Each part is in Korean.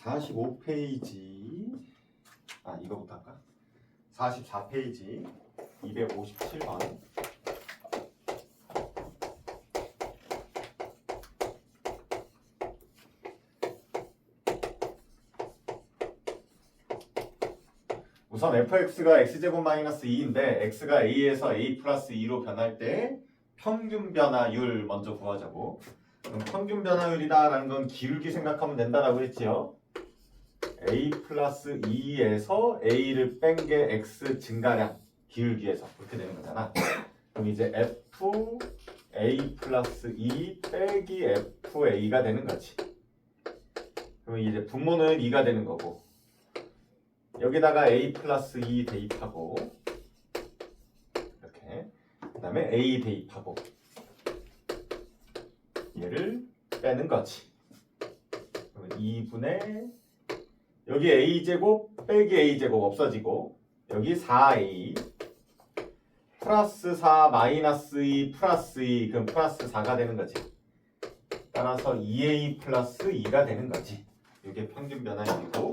45페이지 이거부터 할까? 44페이지 257번 우선 fx가 x제곱 마이너스 2인데 x가 a에서 a 플러스 2로 변할 때 평균 변화율 먼저 구하자고. 그럼 평균 변화율이다 라는 건 기울기 생각하면 된다라고 했지요. a 플러스 2에서 a를 뺀 게 x 증가량 기울기에서 그렇게 되는 거잖아. 그럼 이제 f a 플러스 2 빼기 fa가 되는 거지. 그럼 이제 분모는 2가 되는 거고 여기다가 a 플러스 2 대입하고 이렇게 그 다음에 a 대입하고 얘를 빼는 거지. 그러면 2분의 여기 a제곱 빼기 a제곱 없어지고 여기 4a 플러스 4 마이너스 2 플러스 2 그럼 플러스 4가 되는 거지. 따라서 2a 플러스 2가 되는 거지. 이게 평균 변화율이고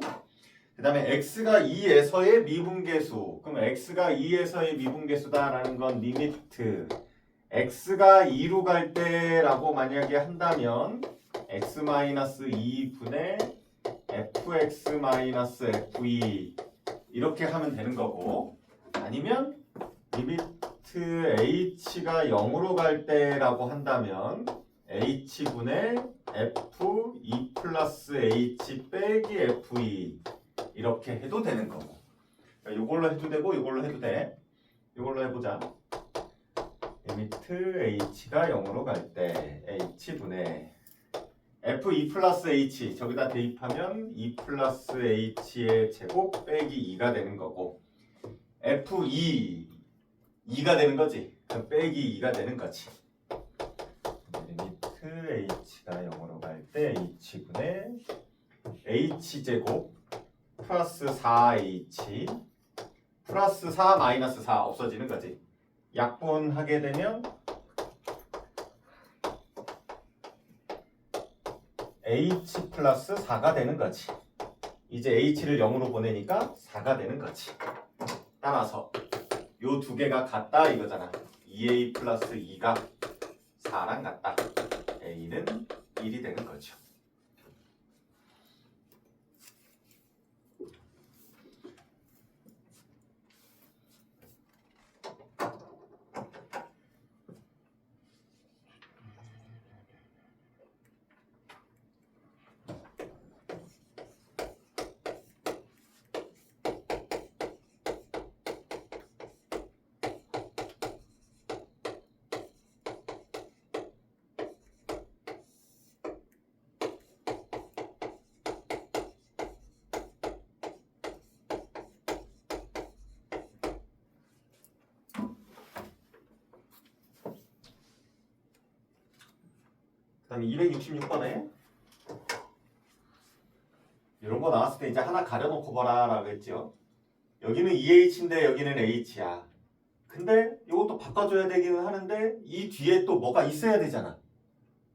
그 다음에 x가 2에서의 미분계수. 그럼 x가 2에서의 미분계수다라는 건 리미트 x가 2로 갈 때라고 만약에 한다면 x-2분의 fx-fe 이렇게 하면 되는 거고 아니면 리미트 h가 0으로 갈 때라고 한다면 h분의 f2 플러스 h 빼기 fe 이렇게 해도 되는 거고 이걸로 해도 되고 이걸로 해도 돼. 이걸로 해보자. 리미트 h가 0으로 갈 때 h분의 f2 플러스 h 저기다 대입하면 2 플러스 h의 제곱 빼기 2가 되는 거고 f2 2가 되는 거지. 그럼 빼기 2가 되는 거지. 리미트 h가 0으로 갈 때 h분의 h제곱 플러스 4h 플러스 4 마이너스 4 없어지는 거지. 약분하게 되면 h 플러스 4가 되는 거지. 이제 h를 0으로 보내니까 4가 되는 거지. 따라서 요 두 개가 같다 이거잖아. 2a 플러스 2가 4랑 같다. a는 1이 되는 거죠. 그 다음에 266번에 이런 거 나왔을 때 이제 하나 가려놓고 보라 라고 했죠. 여기는 2h인데 여기는 h야. 근데 이것도 바꿔줘야 되기는 하는데 이 뒤에 또 뭐가 있어야 되잖아.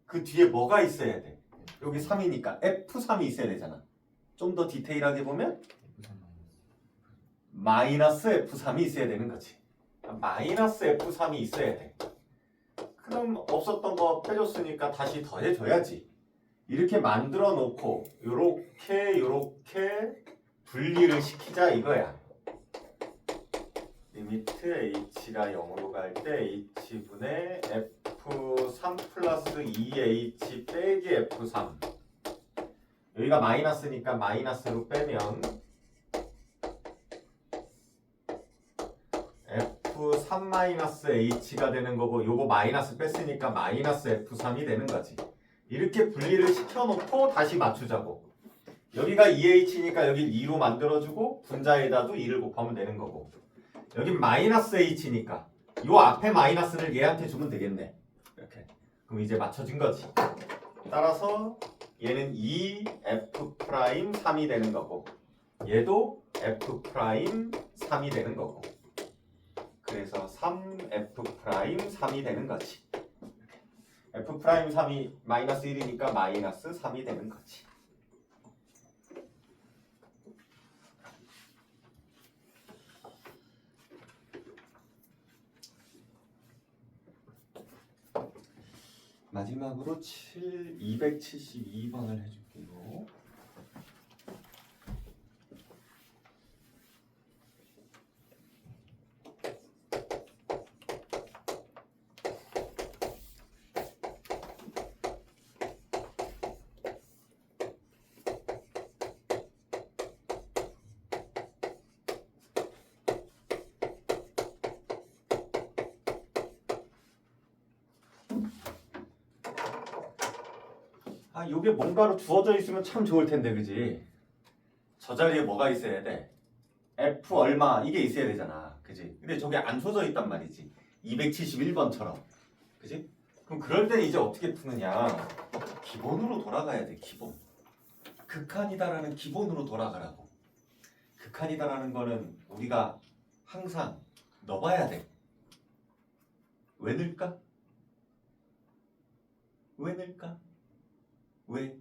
그 뒤에 뭐가 있어야 돼. 여기 3이니까 f3이 있어야 되잖아. 좀 더 디테일하게 보면 마이너스 f3이 있어야 되는 거지. 마이너스 f3이 있어야 돼. 그럼 없었던 거 빼줬으니까 다시 더해줘야지. 이렇게 만들어 놓고 요렇게 분리를 시키자 이거야. 리미트 h가 0으로 갈 때 h분의 f3 플러스 2h 빼기 f3 여기가 마이너스니까 마이너스로 빼면 f3-h가 되는 거고 요거 마이너스 뺐으니까 마이너스 f3이 되는 거지. 이렇게 분리를 시켜놓고 다시 맞추자고. 여기가 2h니까 여기 2로 만들어주고 분자에다도 2를 곱하면 되는 거고 여긴 마이너스 h니까 요 앞에 마이너스를 얘한테 주면 되겠네. 이렇게. 그럼 이제 맞춰진 거지. 따라서 얘는 2f'3이 되는 거고 얘도 f'3이 되는 거고 그래서 3f'3이 되는 거지. f'3이 마이너스 1이니까 마이너스 3이 되는 거지. 마지막으로 272번을 해줄게요. 아, 요게 뭔가로 주어져 있으면 참 좋을 텐데, 그지? 저 자리에 뭐가 있어야 돼? F 얼마 이게 있어야 되잖아, 그지? 근데 저게 안 주어져 있단 말이지. 271번처럼, 그지? 그럼 그럴 땐 이제 어떻게 푸느냐? 기본으로 돌아가야 돼, 기본. 극한이다라는 기본으로 돌아가라고. 극한이다라는 거는 우리가 항상 넣어봐야 돼. 왜 넣을까? 왜 넣을까? 왜?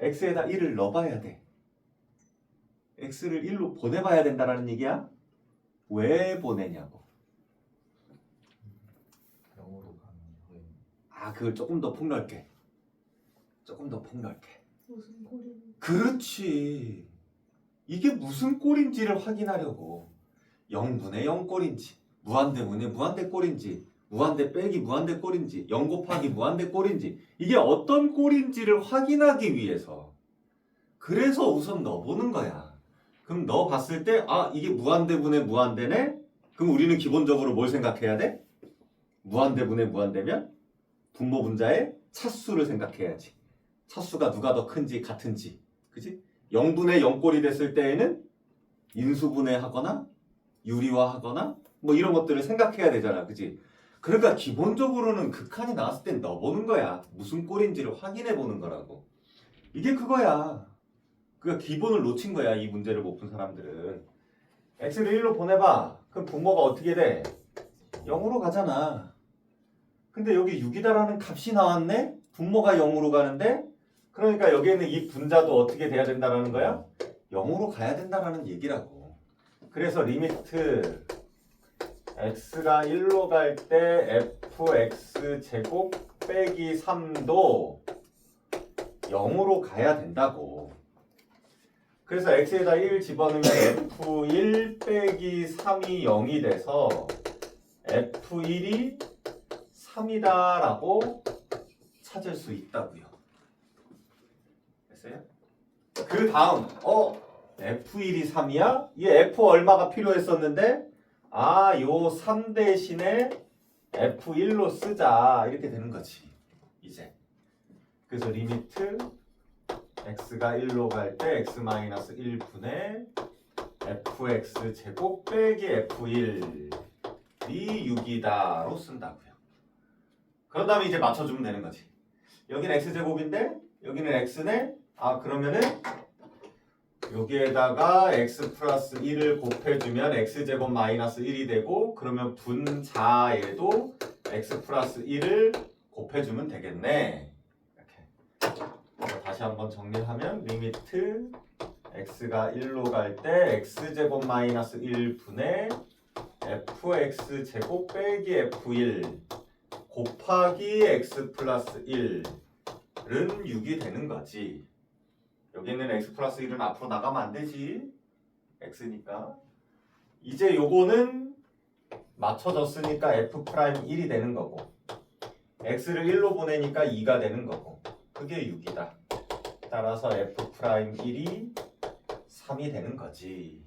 x에다 1을 넣어봐야 돼. x를 1로 보내봐야 된다는 얘기야? 왜 보내냐고. 0으로 가는 후에 아, 그걸 조금 더 폭넓게. 무슨 꼴이? 그렇지. 이게 무슨 꼴인지를 확인하려고. 0분의 0 꼴인지, 무한대분의 무한대 꼴인지, 무한대 빼기 무한대 꼴인지, 0 곱하기 무한대 꼴인지, 이게 어떤 꼴인지를 확인하기 위해서. 그래서 우선 넣어보는 거야. 그럼 넣어봤을 때, 아, 이게 무한대분의 무한대네? 그럼 우리는 기본적으로 뭘 생각해야 돼? 무한대분의 무한대면 분모 분자의 차수를 생각해야지. 차수가 누가 더 큰지 같은지, 그지? 0분의 0꼴이 됐을 때에는 인수분해하거나 유리화하거나 뭐 이런 것들을 생각해야 되잖아, 그지? 그러니까 기본적으로는 극한이 나왔을 땐 넣어보는 거야. 무슨 꼴인지를 확인해 보는 거라고. 이게 그거야. 그러니까 기본을 놓친 거야, 이 문제를 못 푼 사람들은. x를 1로 보내봐. 그럼 분모가 어떻게 돼? 0으로 가잖아. 근데 여기 6이다라는 값이 나왔네? 분모가 0으로 가는데? 그러니까 여기에는 이 분자도 어떻게 돼야 된다라는 거야? 0으로 가야 된다라는 얘기라고. 그래서 리미트 x가 1로 갈 때 fx 제곱 빼기 3도 0으로 가야 된다고. 그래서 x에다 1 집어넣으면 f1 빼기 3이 0이 돼서 f1이 3이다라고 찾을 수 있다고요. 됐어요? 그 다음 F1이 3이야? 이 F 얼마가 필요했었는데 아, 요 3 대신에 F1로 쓰자 이렇게 되는 거지 이제. 그래서 리미트 x가 1로 갈 때 x-1분의 fx 제곱 빼기 f1이 6이다로 쓴다고요. 그런 다음에 이제 맞춰주면 되는 거지. 여기는 x제곱인데 여기는 x네. 아, 그러면은 여기에다가 x 플러스 1을 곱해주면 x제곱 마이너스 1이 되고, 그러면 분자에도 x 플러스 1을 곱해주면 되겠네. 이렇게. 그래서 다시 한번 정리하면 리미트 x가 1로 갈 때 x제곱 마이너스 1분의 fx제곱 빼기 f1 곱하기 x 플러스 1은 6이 되는 거지. 여기는 x 플러스 1은 앞으로 나가면 안 되지. x니까. 이제 요거는 맞춰졌으니까 f 프라임 1이 되는 거고, x를 1로 보내니까 2가 되는 거고, 그게 6이다. 따라서 f 프라임 1이 3이 되는 거지.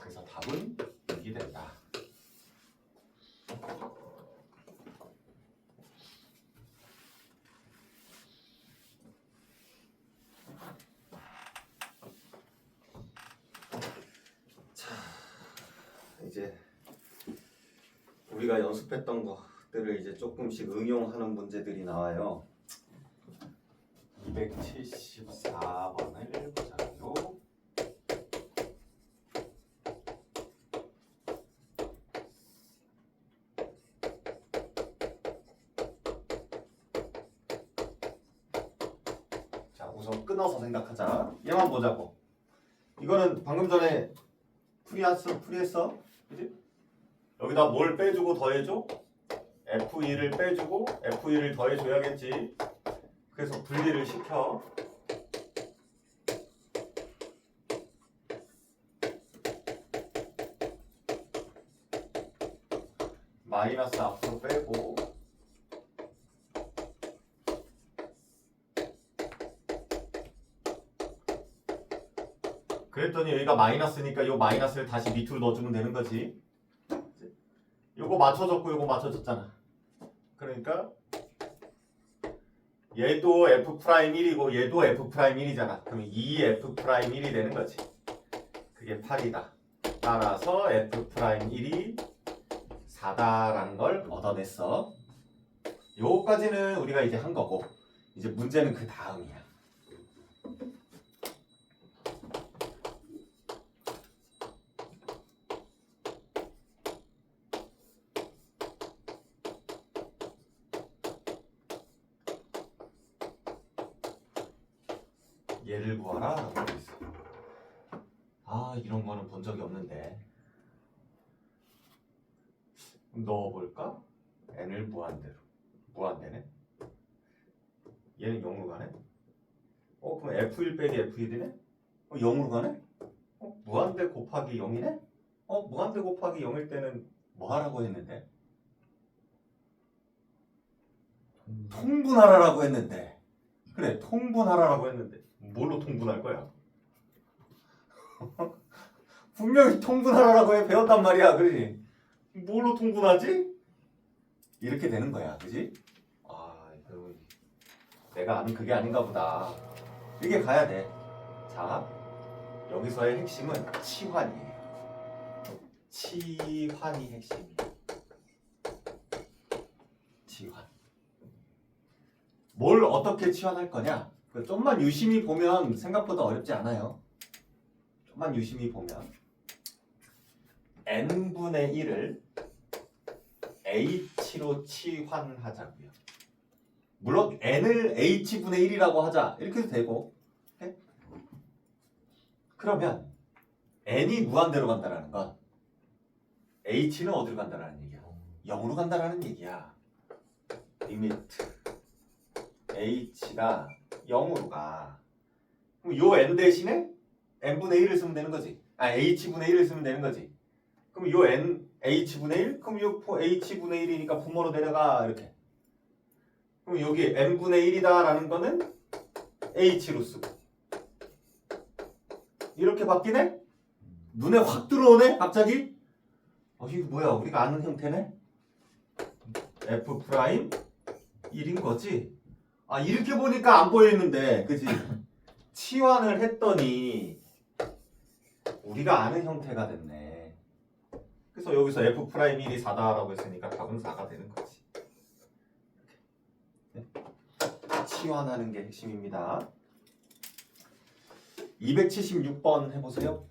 그래서 답은 6이 된다. 이제 우리가 연습했던 것들을 이제 조금씩 응용하는 문제들이 나와요. 274번을 보자고요. 자, 우선 끊어서 생각하자. 얘만 보자고. 이거는 방금 전에 풀이했어? 그지? 여기다 뭘 빼주고 더해줘? F2를 빼주고 F2를 더해줘야겠지. 그래서 분리를 시켜. 마이너스 앞으로 빼고 그랬더니 여기가 마이너스니까 이 마이너스를 다시 밑으로 넣어주면 되는 거지. 요거 맞춰줬고 요거 맞춰줬잖아. 그러니까 얘도 F'1이고 얘도 F'1이잖아. 그럼 2F'1이 되는 거지. 그게 8이다. 따라서 F'1이 4다라는 걸 얻어냈어. 요거까지는 우리가 이제 한 거고 이제 문제는 그 다음이야. 얘를 구하라 라고 돼 있어. 아 이런 거는 본 적이 없는데 넣어볼까? n을 무한대네. 얘는 0으로 가네. 그럼 f1 빼기 f1이네? 0으로 가네? 무한대 곱하기 0이네? 무한대 곱하기 0일 때는 뭐 하라고 했는데? 통분하라고 했는데. 그래 통분하라고 했는데 뭘로 통분할 거야? 분명히 통분하라고 해 배웠단 말이야. 그지? 뭘로 통분하지? 이렇게 되는 거야. 그지? 아 이거 내가 아는 그게 아닌가 보다. 이게 가야 돼. 자 여기서의 핵심은 치환이에요. 치환이 핵심이에요. 치환. 뭘 어떻게 치환할 거냐? 좀만 유심히 보면 생각보다 어렵지 않아요. 좀만 유심히 보면 n분의 1을 h로 치환하자고요. 물론 n을 h분의 1이라고 하자 이렇게 해도 되고. 오케이? 그러면 n이 무한대로 간다는 건 h는 어디로 간다는 얘기야? 0으로 간다는 얘기야. 리미트 h가 0으로 가. 그럼 요 n 대신에 n분의 1을 쓰면 되는 거지. h분의 1을 쓰면 되는 거지. 그럼 요 n h분의 1? 그럼 요 h분의 1이니까 분모로 내려가 이렇게. 그럼 여기 n분의 1이다라는 거는 h로 쓰고 이렇게 바뀌네? 눈에 확 들어오네? 갑자기? 이게 뭐야? 우리가 아는 형태네? f 프라임 1인 거지? 이렇게 보니까 안 보이는데 그지? 치환을 했더니 우리가 아는 형태가 됐네. 그래서 여기서 f'1이 4다라고 했으니까 답은 4가 되는 거지. 치환하는 게 핵심입니다. 276번 해보세요.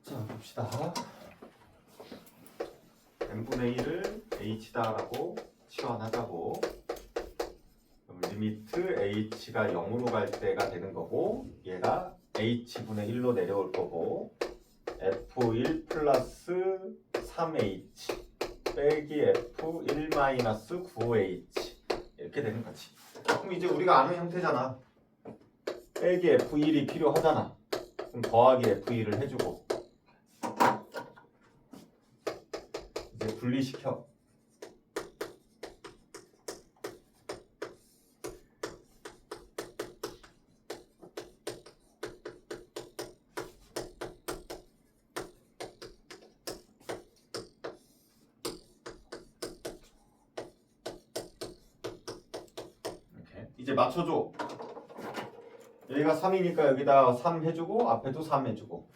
자 봅시다. n분의 1을 h다라고 치환하자고. 그럼 리미트 h가 0으로 갈 때가 되는 거고 얘가 h분의 1로 내려올 거고 f1 플러스 3h 빼기 f1 마이너스 9h 이렇게 되는 거지. 그럼 이제 우리가 아는 형태잖아. 빼기 f1이 필요하잖아. 그럼 더하기 f1을 해주고 이제 분리시켜. 이제 맞춰줘. 여기가 3이니까 여기다 3 해주고 앞에도 3 해주고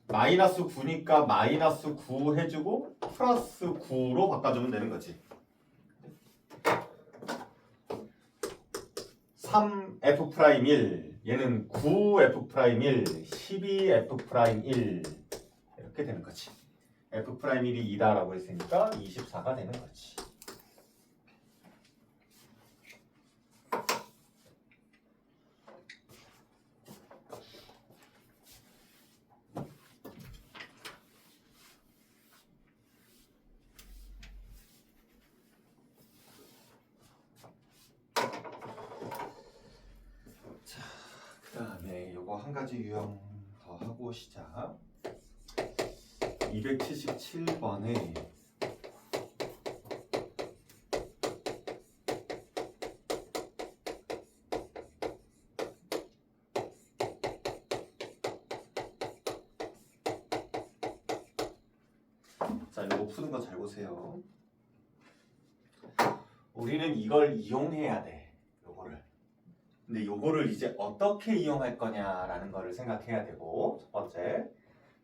마이너스 9니까 마이너스 9 해주고 플러스 9로 바꿔주면 되는 거지. 3F'1 얘는 9F'1 12F'1 이렇게 되는 거지. F'1이 2다라고 했으니까 24가 되는 거지. 그다음에 요거 한 가지 유형 더 하고 시작. 277번에 자, 이거 푸는 거 잘 보세요. 우리는 이걸 이용해야 돼. 요거를. 근데 요거를 이제 어떻게 이용할 거냐라는 거를 생각해야 되고, 첫 번째.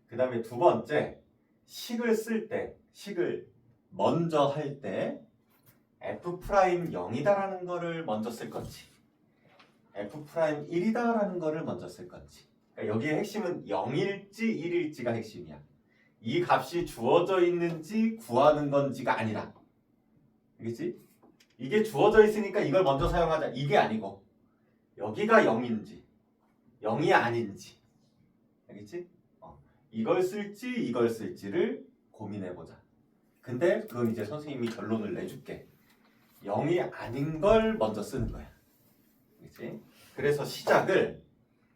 그 다음에 두 번째, 식을 쓸 때, 식을 먼저 할 때 F'0이다라는 거를 먼저 쓸 건지 F'1이다라는 거를 먼저 쓸 건지. 그러니까 여기의 핵심은 0일지 1일지가 핵심이야. 이 값이 주어져 있는지 구하는 건지가 아니라. 알겠지? 이게 주어져 있으니까 이걸 먼저 사용하자. 이게 아니고 여기가 0인지 0이 아닌지. 알겠지? 이걸 쓸지 이걸 쓸지를 고민해보자. 근데 그건 이제 선생님이 결론을 내줄게. 0이 아닌 걸 먼저 쓰는 거야. 알겠지? 그래서 시작을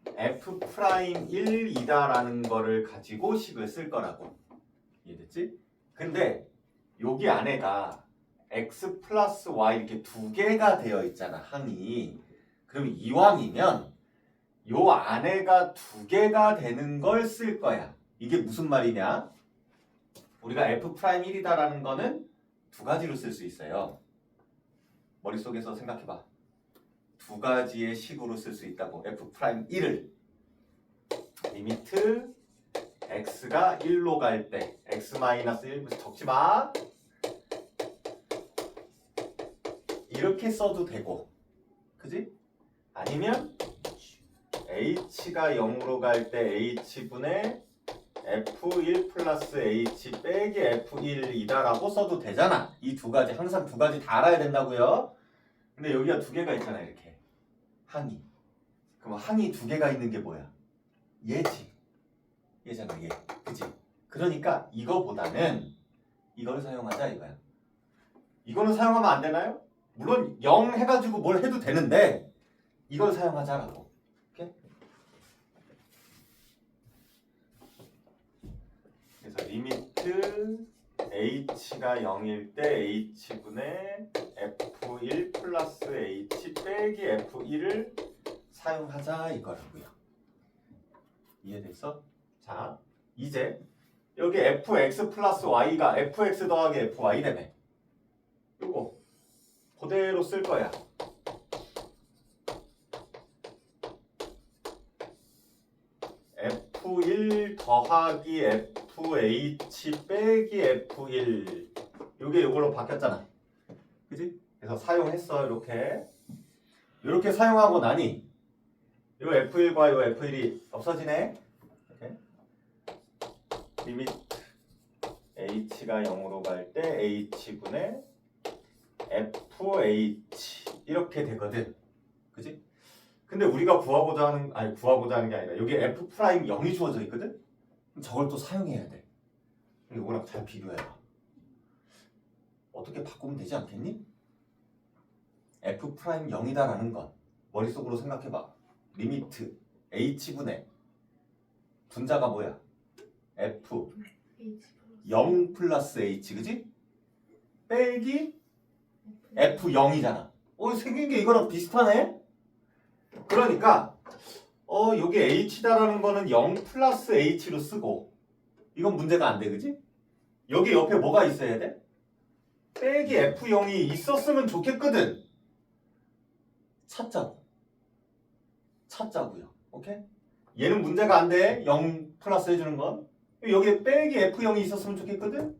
F'1이다라는 거를 가지고 식을 쓸 거라고. 이해됐지? 근데 여기 안에가 X 플러스 Y 이렇게 두 개가 되어 있잖아, 항이. 그럼 이왕이면 요 안에가 두 개가 되는 걸 쓸 거야. 이게 무슨 말이냐? 우리가 F'1이다라는 거는 두 가지로 쓸 수 있어요. 머릿속에서 생각해봐. 두 가지의 식으로 쓸 수 있다고. F'1을 리미트 x가 1로 갈 때 x-1 적지 마. 이렇게 써도 되고, 그지? 아니면 h가 0으로 갈 때 h분의 f1 플러스 h 빼기 f1이다라고 써도 되잖아. 이 두 가지, 항상 두 가지 다 알아야 된다고요. 근데 여기가 두 개가 있잖아, 이렇게 항이. 그럼 항이 두 개가 있는 게 뭐야? 얘지. 얘잖아, 얘. 그치? 그러니까 이거보다는 이걸 사용하자 이거야. 이거는 사용하면 안 되나요? 물론 0 해가지고 뭘 해도 되는데 이걸 사용하자라고. 오케이? 그래서 리미트 h가 0일 때 h분의 f1 플러스 h 빼기 f1을 사용하자 이거라고요. 이해됐어? 자, 이제 여기 fx 플러스 y가 fx 더하기 fy 되네. 요거 그대로 쓸 거야. f1 더하기 fh 빼기 f1 요게 요걸로 바뀌었잖아. 그지? 그래서 사용했어. 이렇게 사용하고 나니 요 f1과 요 f1이 없어지네. 이렇게. 리미트 h가 0으로 갈 때 h분의 fh 이렇게 되거든. 그지? 근데 우리가 구하고자 하는 게 아니라 여기 f' 0이 주어져 있거든? 그럼 저걸 또 사용해야 돼. 이거랑 잘 비교해봐. 어떻게 바꾸면 되지 않겠니? f' 0이다라는 건 머릿속으로 생각해봐. 리미트 h분의 분자가 뭐야? f 0 플러스 h, 그지? 빼기 f0이잖아. 생긴 게 이거랑 비슷하네? 그러니까 여기 h다라는 거는 0 플러스 h로 쓰고 이건 문제가 안 돼, 그지? 여기 옆에 뭐가 있어야 돼? 빼기 f0이 있었으면 좋겠거든. 찾자고요. 오케이? 얘는 문제가 안 돼. 0 플러스 해주는 건. 여기에 빼기 F0이 있었으면 좋겠거든?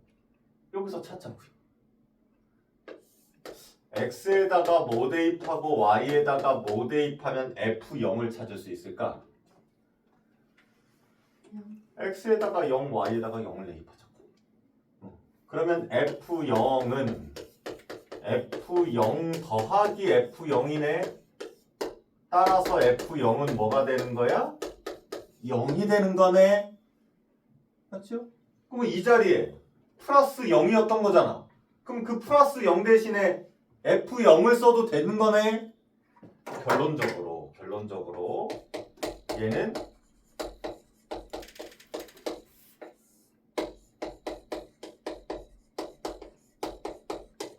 여기서 찾자고요. X에다가 뭐 대입하고 Y에다가 뭐 대입하면 F0을 찾을 수 있을까? X에다가 0, Y에다가 0을 대입하자고. 그러면 F0은 F0 더하기 F0이네. 따라서 F0은 뭐가 되는 거야? 0이 되는 거네. 맞죠? 그러면 이 자리에 플러스 0이었던 거잖아. 그럼 그 플러스 0 대신에 F0을 써도 되는 거네. 결론적으로 얘는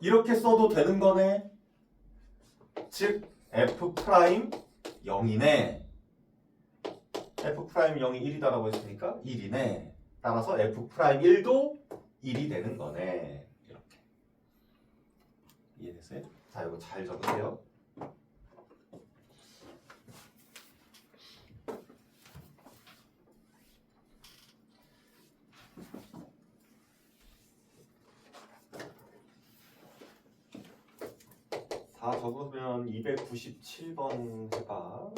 이렇게 써도 되는 거네. 즉 F 프라임 0이네. F 프라임 0이 1이다라고 했으니까 1이네. 따라서 F 프라임 1도 1이 되는 거네. 이렇게. 이해됐어요? 자, 이거 잘 적으세요. 다 적으면 297번 해봐.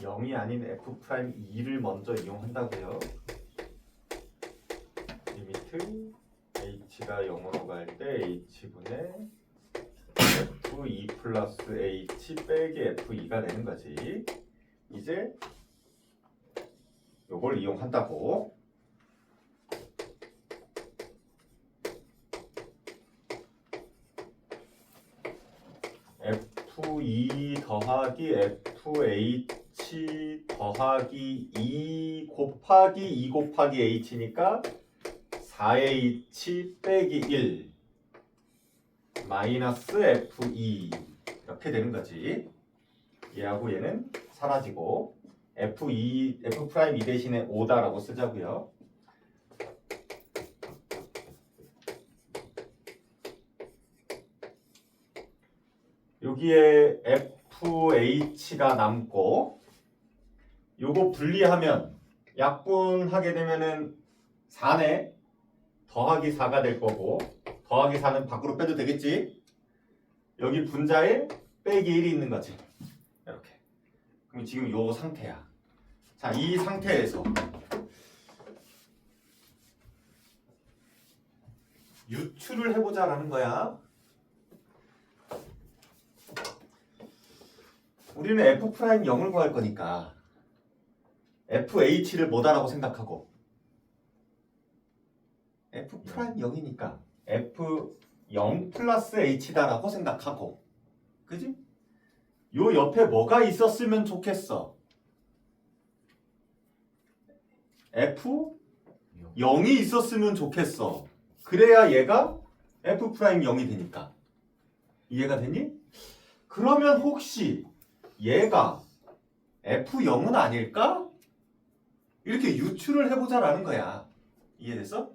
영이 아닌 F 프라임 2를 먼저 이용한다고요. 리미트 H가 0으로 갈 때 H분의 F2 플러스 H 빼기 F2가 되는 거지. 이제 요걸 이용한다고. F2 더하기 FH 더하기 2 곱하기 2 곱하기 H니까 4H 빼기 1 마이너스 F2 이렇게 되는 거지. 얘하고 얘는 사라지고 F 프라임 2 대신에 5다라고 쓰자고요. 여기에 FH가 남고 요거 분리하면 약분하게 되면은 4네. 더하기 4가 될 거고 더하기 4는 밖으로 빼도 되겠지? 여기 분자에 빼기 1이 있는 거지. 이렇게. 그럼 지금 요 상태야. 자, 이 상태에서 유출을 해보자라는 거야. 우리는 F'0을 구할 거니까 FH를 뭐다라고 생각하고 F'0이니까 F0 플러스 H다라고 생각하고 그지? 요 옆에 뭐가 있었으면 좋겠어? F0이 있었으면 좋겠어. 그래야 얘가 F'0이 되니까. 이해가 되니? 그러면 혹시 얘가 F0은 아닐까? 이렇게 유추를 해보자라는 거야. 이해됐어?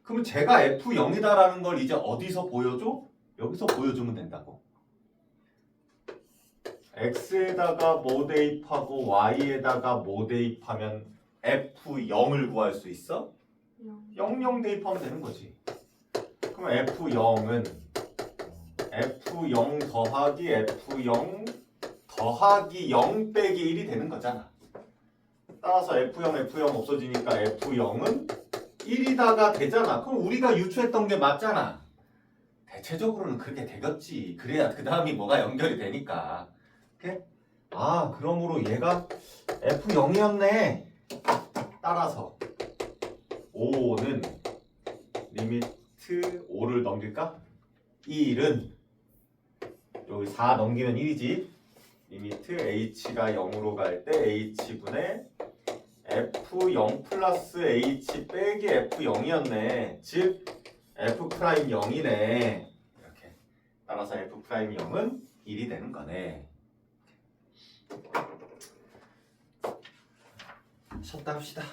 그럼 제가 F0이다라는 걸 이제 어디서 보여줘? 여기서 보여주면 된다고. X에다가 뭐 대입하고 Y에다가 뭐 대입하면 F0을 구할 수 있어? 00 대입하면 되는 거지. 그럼 F0은 F0 더하기 F0 더하기 0 빼기 1이 되는 거잖아. 따라서 F0 없어지니까 F0은 1이다가 되잖아. 그럼 우리가 유추했던 게 맞잖아. 대체적으로는 그렇게 되겠지. 그래야 그 다음이 뭐가 연결이 되니까. 오케이? 아, 그러므로 얘가 F0이었네. 따라서 5는 리미트 5를 넘길까? 1은 여기 4 넘기면 1이지. 리미트 h가 0으로 갈 때 h분의 f0 플러스 h 빼기 f0이었네. 즉 f'0이네. 이렇게. 따라서 f'0은 1이 되는 거네. 쉬었다 합시다.